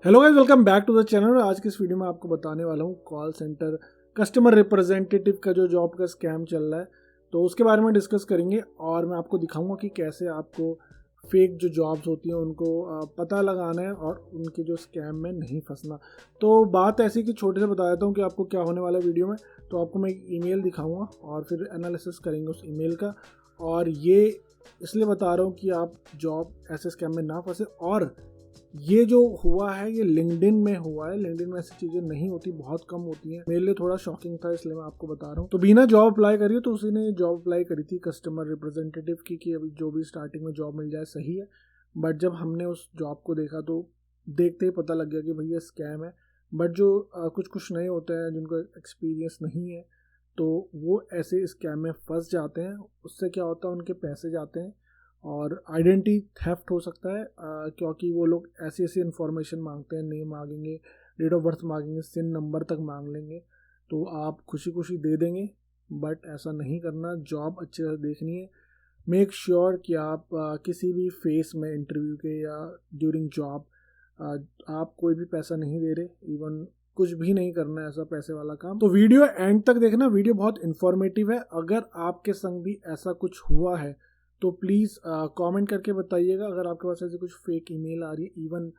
Hello guys, welcome back to the channel. आज की इस वीडियो में आपको बताने वाला हूँ कॉल सेंटर कस्टमर रिप्रेजेंटेटिव का जो जॉब का स्कैम चल रहा है, तो उसके बारे में डिस्कस करेंगे और मैं आपको दिखाऊंगा कि कैसे आपको फेक जो जॉब्स होती हैं उनको पता लगाना है और उनके जो स्कैम में नहीं फंसना। तो बात ऐसी कि छोटे से बता देता हूँ कि आपको क्या होने वाला है वीडियो में। तो आपको मैं एक ईमेल दिखाऊंगा और फिर एनालिसिस करेंगे उस ईमेल का। और ये इसलिए बता रहा हूँ कि आप जॉब ऐसे स्कैम में ना फंसे। और ये जो हुआ है ये लिंक्डइन में हुआ है। लिंक्डइन में ऐसी चीज़ें नहीं होती, बहुत कम होती हैं। मेरे लिए थोड़ा शॉकिंग था, इसलिए मैं आपको बता रहा हूँ। तो बीना जॉब अप्लाई करी, तो उसी ने जॉब अप्लाई करी थी कस्टमर रिप्रेजेंटेटिव की कि अभी जो भी स्टार्टिंग में जॉब मिल जाए सही है। बट जब हमने उस जॉब को देखा तो देखते ही पता लग गया कि भैया स्कैम है। बट जो कुछ कुछ नए होते हैं जिनको एक्सपीरियंस नहीं है, तो वो ऐसे स्कैम में फंस जाते हैं। उससे क्या होता है, उनके पैसे जाते हैं और आइडेंटिटी थेफ्ट हो सकता है, क्योंकि वो लोग ऐसी ऐसी इन्फॉर्मेशन मांगते हैं। नेम मांगेंगे, डेट ऑफ बर्थ मांगेंगे, सिन नंबर तक मांग लेंगे। तो आप खुशी खुशी दे देंगे, बट ऐसा नहीं करना। जॉब अच्छे से देखनी है। मेक श्योर कि आप किसी भी फेस में इंटरव्यू के या ड्यूरिंग जॉब आप कोई भी पैसा नहीं दे रहे। इवन कुछ भी नहीं करना है ऐसा पैसे वाला काम। तो वीडियो एंड तक देखना, वीडियो बहुत इन्फॉर्मेटिव है। अगर आपके संग भी ऐसा कुछ हुआ है तो प्लीज़ कमेंट करके बताइएगा। अगर आपके पास ऐसे कुछ फेक ईमेल आ रही है, इवन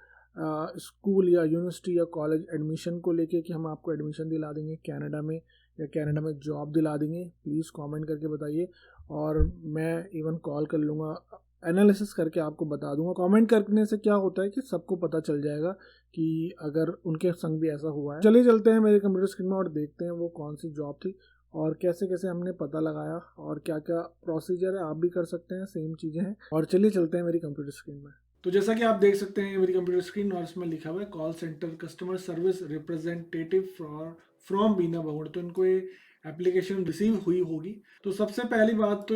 स्कूल या यूनिवर्सिटी या कॉलेज एडमिशन को लेके कि हम आपको एडमिशन दिला देंगे कनाडा में या कनाडा में जॉब दिला देंगे, प्लीज़ कमेंट करके बताइए। और मैं इवन कॉल कर लूँगा, एनालिसिस करके आपको बता दूंगा। कमेंट करने से क्या होता है कि सबको पता चल जाएगा कि अगर उनके संग भी ऐसा हुआ है। चलिए चलते हैं मेरे कंप्यूटर स्क्रीन में और देखते हैं वो कौन सी जॉब थी और कैसे कैसे हमने पता लगाया और क्या क्या प्रोसीजर है। आप भी कर सकते हैं, सेम चीज़ें हैं। और चलिए चलते हैं मेरी कंप्यूटर स्क्रीन में। तो जैसा कि आप देख सकते हैं मेरी कंप्यूटर स्क्रीन और इसमें लिखा हुआ है call center customer service representative from बीना भगोड़। तो इनको ये एप्लीकेशन रिसीव हुई होगी। तो सबसे पहली बात तो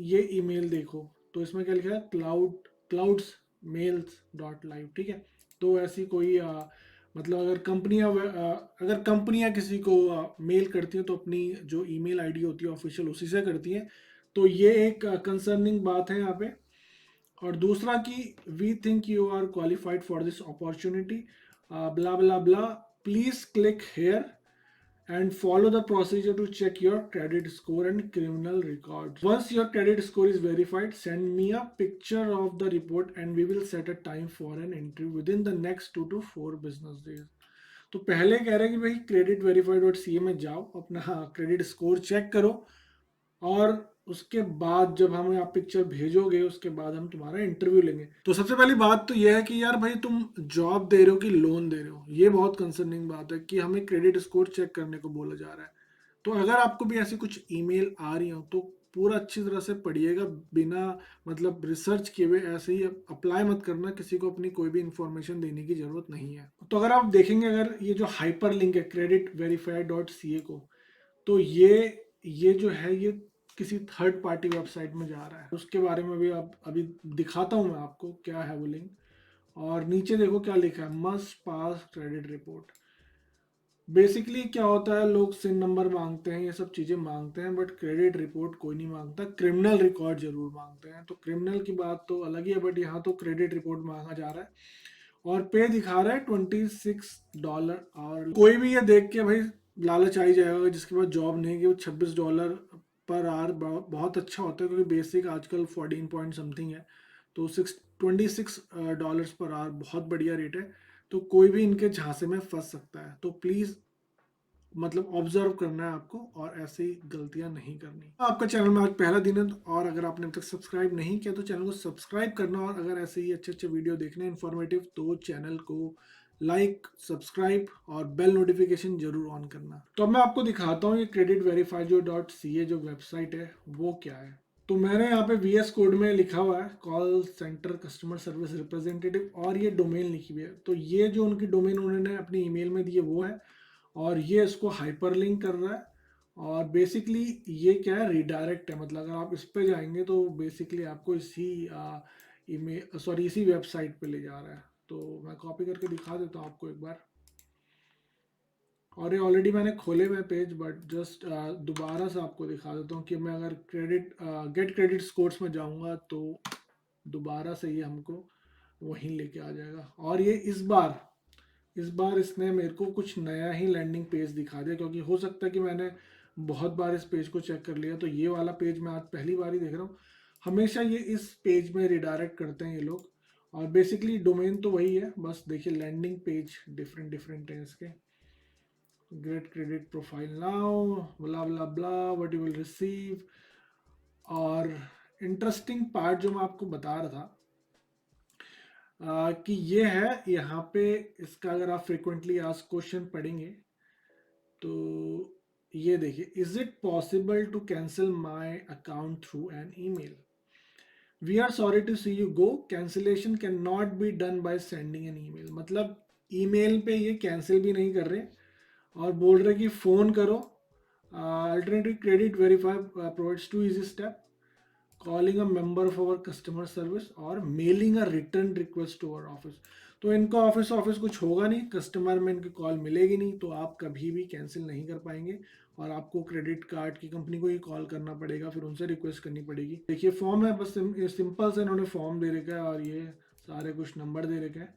ये ईमेल देखो, तो इसमें क्या लिखा है, क्लाउड्स मेल्स डॉट लाइव। ठीक है, तो ऐसी कोई मतलब अगर कंपनियां किसी को मेल करती हैं तो अपनी जो ईमेल आईडी होती है ऑफिशियल उसी से करती हैं। तो ये एक कंसर्निंग बात है यहाँ पे। और दूसरा कि we think you are qualified for this opportunity, blah blah blah, please click here and follow the procedure to check your credit score and criminal records. Once your credit score is verified, send me a picture of the report and we will set a time for an interview within the next 2 to 4 business days. तो पहले कह रहे हैं कि भाई credit verified dot C ए में जाओ, अपना क्रेडिट स्कोर चेक करो और उसके बाद जब हमें आप पिक्चर भेजोगे उसके बाद हम तुम्हारा इंटरव्यू लेंगे। तो सबसे पहली बात तो यह है कि यार भाई, तुम जॉब दे रहे हो कि लोन दे रहे हो, ये बहुत कंसर्निंग बात है कि हमें क्रेडिट स्कोर चेक करने को बोला जा रहा है। तो अगर आपको भी ऐसी कुछ ईमेल आ रही हो तो पूरा अच्छी तरह से पढ़िएगा, बिना मतलब रिसर्च किए हुए ऐसे ही अप्लाई मत करना। किसी को अपनी कोई भी इंफॉर्मेशन देने की जरूरत नहीं है। तो अगर आप देखेंगे, अगर ये जो हाइपर लिंक है क्रेडिट वेरीफाइड डॉट सी ए को, तो ये जो है ये किसी थर्ड पार्टी वेबसाइट में जा रहा है। उसके बारे में भी आप अभी दिखाता हूं मैं आपको क्या है वो लिंक। और नीचे देखो क्या लिखा है, must pass credit report. Basically क्या होता है, लोग सिन नंबर मांगते हैं, ये सब चीजें मांगते हैं, बट क्रेडिट रिपोर्ट कोई नहीं मांगता। क्रिमिनल रिकॉर्ड जरूर मांगते हैं। तो क्रिमिनल की बात तो अलग ही है, बट यहाँ तो क्रेडिट रिपोर्ट मांगा जा रहा है और पे दिखा रहा है $26। और कोई भी ये देख के भाई लालच आ ही जाएगा जिसके पास जॉब नहीं कि वो $26 पर आवर बहुत अच्छा होता है, क्योंकि बेसिक आजकल 14 पॉइंट समथिंग है। तो $26 पर आवर बहुत बढ़िया रेट है। तो कोई भी इनके झांसे में फंस सकता है। तो प्लीज़ मतलब ऑब्जर्व करना है आपको और ऐसी गलतियां नहीं करनी। आपका चैनल में आज पहला दिन है, और अगर आपने अब तक सब्सक्राइब नहीं किया तो चैनल को सब्सक्राइब करना। और अगर ऐसे ही अच्छे अच्छे वीडियो देखने इन्फॉर्मेटिव तो चैनल को लाइक, सब्सक्राइब और बेल नोटिफिकेशन जरूर ऑन करना। तो अब मैं आपको दिखाता हूँ ये क्रेडिट वेरीफाई जो डॉट सी ए जो वेबसाइट है वो क्या है। तो मैंने यहाँ पे VS कोड में लिखा हुआ है call center customer service representative, और ये डोमेन लिखी हुई है। तो ये जो उनकी डोमेन उन्होंने अपनी ईमेल में दी है वो है, और ये इसको हाइपरलिंक कर रहा है। और बेसिकली ये क्या है, रिडायरेक्ट है। मतलब अगर आप इस पे जाएंगे तो बेसिकली आपको इसी वेबसाइट पे ले जा रहा है। तो मैं कॉपी करके दिखा देता हूँ आपको एक बार। और ये ऑलरेडी मैंने खोले हुए पेज, बट जस्ट दोबारा से आपको दिखा देता हूँ कि मैं अगर गेट क्रेडिट स्कोर्स में जाऊँगा तो दोबारा से ये हमको वहीं लेके आ जाएगा। और ये इस बार इस बार इसने मेरे को कुछ नया ही लैंडिंग पेज दिखा दिया, क्योंकि हो सकता है कि मैंने बहुत बार इस पेज को चेक कर लिया, तो ये वाला पेज मैं आज पहली बार ही देख रहा हूँ। हमेशा ये इस पेज में रिडायरेक्ट करते हैं ये लोग, और बेसिकली डोमेन तो वही है, बस देखिए लैंडिंग पेज डिफरेंट डिफरेंट हैं इसके। Gate credit profile now, blah blah blah, what you will receive. और इंटरेस्टिंग पार्ट जो मैं आपको बता रहा था कि ये है यहाँ पे, इसका अगर आप फ्रिक्वेंटली आस्क्ड क्वेश्चन पढ़ेंगे तो ये देखिए, is it possible to cancel my account through an email? We are sorry to see you go, cancellation can not be done by sending an email. मतलब ईमेल पे ये कैंसिल भी नहीं कर रहे और बोल रहे कि फ़ोन करो। Alternative credit verify provides two easy step, calling a member of our customer service और mailing a return request to our office. तो इनका ऑफिस कुछ होगा नहीं, कस्टमर में इनकी कॉल मिलेगी नहीं, तो आप कभी भी कैंसिल नहीं कर पाएंगे और आपको क्रेडिट कार्ड की कंपनी को ही कॉल करना पड़ेगा, फिर उनसे रिक्वेस्ट करनी पड़ेगी। देखिए फॉर्म है, बस सिंपल से इन्होंने फॉर्म दे रखा है और ये सारे कुछ नंबर दे रखे हैं।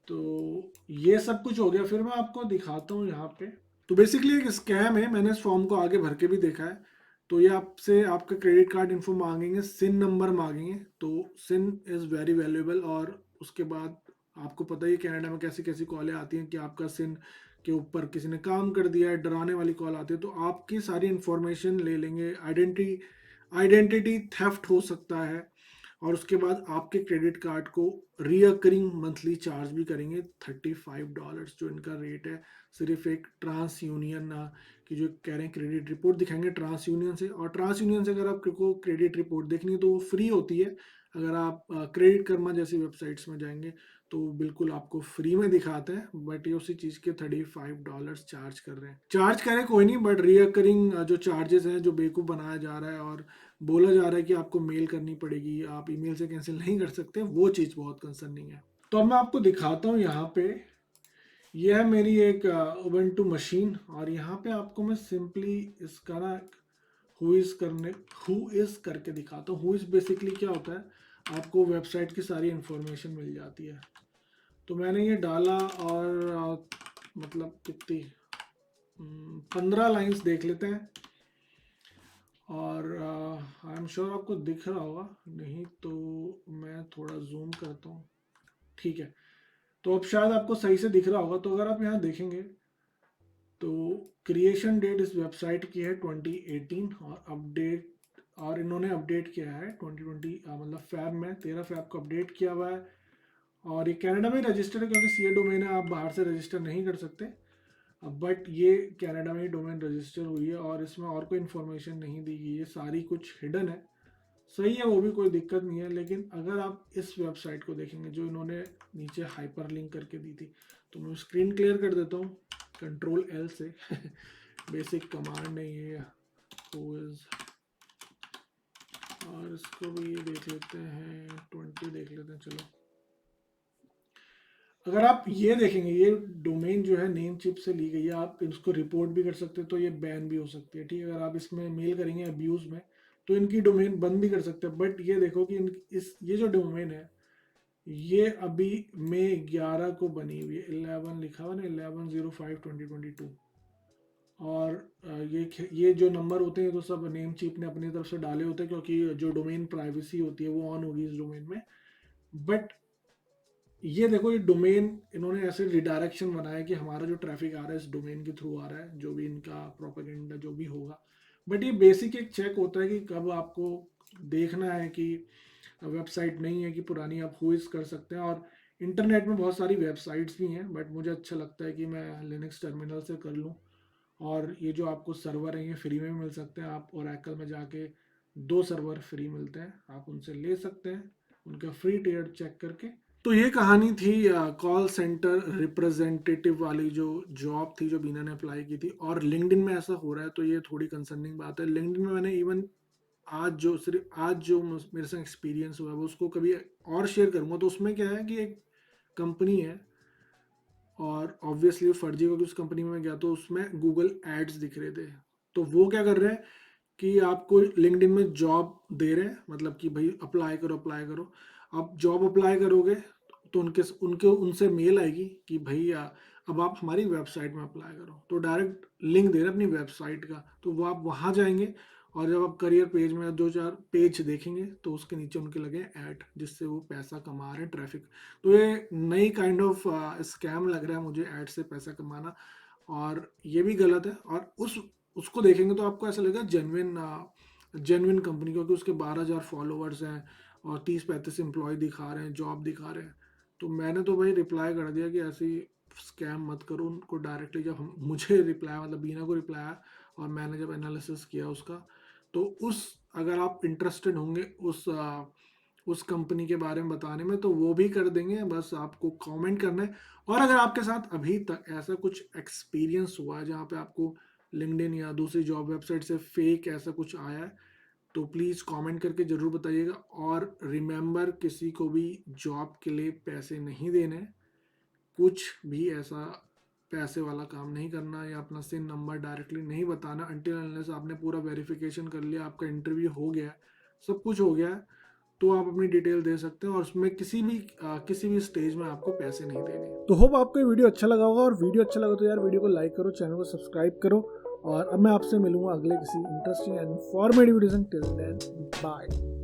तो ये सब कुछ हो गया, फिर मैं आपको दिखाता हूँ यहाँ पे। तो बेसिकली एक स्कैम है, मैंने इस फॉर्म को आगे भर के भी देखा है। तो ये आपसे आपका क्रेडिट कार्ड इन्फो मांगेंगे, सिन नंबर मांगेंगे, तो सिन इज़ वेरी वैल्यूएबल। और उसके बाद आपको पता ही है कनाडा में कैसी कैसी कॉलें आती हैं कि आपका सिन के ऊपर किसी ने काम कर दिया है, डराने वाली कॉल आती है। तो आपकी सारी इंफॉर्मेशन ले लेंगे, आइडेंटिटी थेफ्ट हो सकता है, और उसके बाद आपके क्रेडिट कार्ड को रीअकरिंग मंथली चार्ज भी करेंगे $35, जो इनका रेट है। सिर्फ एक ट्रांस यूनियन की जो कह रहे हैं क्रेडिट रिपोर्ट दिखाएंगे ट्रांस यूनियन से, और ट्रांस यूनियन से अगर आपको क्रेडिट रिपोर्ट देखनी है तो वो फ्री होती है। अगर आप क्रेडिट कर्मा जैसी वेबसाइट्स में जाएंगे तो बिल्कुल आपको फ्री में दिखाते हैं, बट ये उसी चीज़ के $35 चार्ज कर रहे हैं। चार्ज करें कोई नहीं, बट रीअकरिंग जो चार्जेस हैं जो बेवकूफ़ बनाया जा रहा है और बोला जा रहा है कि आपको मेल करनी पड़ेगी, आप ईमेल से कैंसिल नहीं कर सकते, वो चीज़ बहुत कंसर्निंग है। तो अब मैं आपको दिखाता हूँ यहाँ पे, यह है मेरी एक उबंटू मशीन, और यहाँ पे आपको मैं सिंपली इसका ना हु इज़ करके दिखाता हूँ। हु इज़ बेसिकली क्या होता है, आपको वेबसाइट की सारी इंफॉर्मेशन मिल जाती है। तो मैंने ये डाला और मतलब कितनी 15 लाइंस देख लेते हैं, और आई एम श्योर आपको दिख रहा होगा, नहीं तो मैं थोड़ा जूम करता हूँ। ठीक है, तो अब शायद आपको सही से दिख रहा होगा। तो अगर आप यहाँ देखेंगे तो क्रिएशन डेट इस वेबसाइट की है 2018, और अपडेट, और इन्होंने अपडेट किया है 2020, मतलब फैब में 13 फैब को अपडेट किया हुआ है। और ये कनाडा में रजिस्टर्ड है, क्योंकि सीए डोमेन है, आप बाहर से रजिस्टर नहीं कर सकते। बट ये कनाडा में ही डोमेन रजिस्टर हुई है, और इसमें और कोई इन्फॉर्मेशन नहीं दी गई है, सारी कुछ हिडन है। सही है, वो भी कोई दिक्कत नहीं है। लेकिन अगर आप इस वेबसाइट को देखेंगे जो इन्होंने नीचे हाइपर लिंक करके दी थी, तो मैं स्क्रीन क्लियर कर देता हूँ Ctrl+L से बेसिक कमांड है ये, इज, और इसको भी ये देख लेते हैं 20 देख लेते हैं। चलो, अगर आप ये देखेंगे, ये डोमेन जो है नेम चिप से ली गई है, आप इसको रिपोर्ट भी कर सकते हैं, तो ये बैन भी हो सकती है। ठीक है, अगर आप इसमें मेल करेंगे अब्यूज में तो इनकी डोमेन बंद भी कर सकते हैं। बट ये देखो कि ये जो डोमेन है ये अभी मई 11 को बनी हुई है, 11 लिखा हुआ ना, 11/05/2022। और ये जो नंबर होते हैं तो सब नेम चिप ने अपनी तरफ से डाले होते हैं, क्योंकि जो डोमेन प्राइवेसी होती है वो ऑन होगी इस डोमेन में। बट ये देखो, ये डोमेन इन्होंने ऐसे रिडायरेक्शन बनाया कि हमारा जो ट्रैफिक आ रहा है इस डोमेन के थ्रू आ रहा है, जो भी इनका प्रोपेगेंडा जो भी होगा। बट ये बेसिक एक चेक होता है कि कब आपको देखना है कि वेबसाइट नहीं है कि पुरानी, आप हुइस कर सकते हैं। और इंटरनेट में बहुत सारी वेबसाइट्स भी हैं, बट मुझे अच्छा लगता है कि मैं लिनक्स टर्मिनल से कर लूँ। और ये जो आपको सर्वर है ये फ्री में मिल सकते हैं, आप ओरेकल में जाके 2 सर्वर फ्री मिलते हैं, आप उनसे ले सकते हैं उनका फ्री टियर चेक करके। तो ये कहानी थी कॉल सेंटर रिप्रेजेंटेटिव वाली जो जॉब थी जो बीना ने अप्लाई की थी। और लिंक्डइन में ऐसा हो रहा है तो ये थोड़ी कंसर्निंग बात है। लिंक्डइन में मैंने इवन आज जो मेरे साथ एक्सपीरियंस हुआ है वो उसको कभी और शेयर करूंगा। तो उसमें क्या है कि एक कंपनी है, और ऑब्वियसली वो फर्जी, क्योंकि उस कंपनी में मैं गया तो उसमें गूगल एड्स दिख रहे थे। तो वो क्या कर रहे हैं कि आपको लिंक्डइन में जॉब दे रहे हैं, मतलब कि भाई अप्लाई करो अप्लाई करो। आप जॉब अप्लाई करोगे, तो उनके उनसे मेल आएगी कि भैया अब आप हमारी वेबसाइट में अप्लाई करो, तो डायरेक्ट लिंक दे रहे अपनी वेबसाइट का, तो वो आप वहाँ जाएंगे और जब आप करियर पेज में 2-4 पेज देखेंगे तो उसके नीचे उनके लगे ऐड, जिससे वो पैसा कमा रहे हैं, ट्रैफिक। तो ये नई काइंड ऑफ स्कैम लग रहा है मुझे, ऐड से पैसा कमाना, और ये भी गलत है। और उसको देखेंगे तो आपको ऐसा लगेगा जेन्युइन कंपनी, क्योंकि उसके 12,000 फॉलोअर्स हैं और 30-35 एम्प्लॉय दिखा रहे हैं, जॉब दिखा रहे हैं। तो मैंने तो भाई रिप्लाई कर दिया कि ऐसी स्कैम मत करो उनको डायरेक्टली। जब मुझे रिप्लाई, मतलब बीना को रिप्लाई आया और मैंने जब एनालिसिस किया उसका, तो अगर आप इंटरेस्टेड होंगे उस कंपनी के बारे में बताने में, तो वो भी कर देंगे, बस आपको कमेंट करना है। और अगर आपके साथ अभी तक ऐसा कुछ एक्सपीरियंस हुआ है जहाँ पे आपको लिंक्डइन या दूसरी जॉब वेबसाइट से फेक ऐसा कुछ आया है, तो प्लीज़ कमेंट करके ज़रूर बताइएगा। और रिमेंबर, किसी को भी जॉब के लिए पैसे नहीं देने, कुछ भी ऐसा पैसे वाला काम नहीं करना, या अपना सिन नंबर डायरेक्टली नहीं बताना अनटिल अनलेस आपने पूरा वेरिफिकेशन कर लिया, आपका इंटरव्यू हो गया है, सब कुछ हो गया है, तो आप अपनी डिटेल दे सकते हैं और उसमें किसी भी स्टेज में आपको पैसे नहीं देने। तो होप आपको ये वीडियो अच्छा लगा होगा, और वीडियो अच्छा लगा तो यार वीडियो को लाइक करो, चैनल को सब्सक्राइब करो, और अब मैं आपसे मिलूंगा अगले किसी interesting and informative video. Till then bye.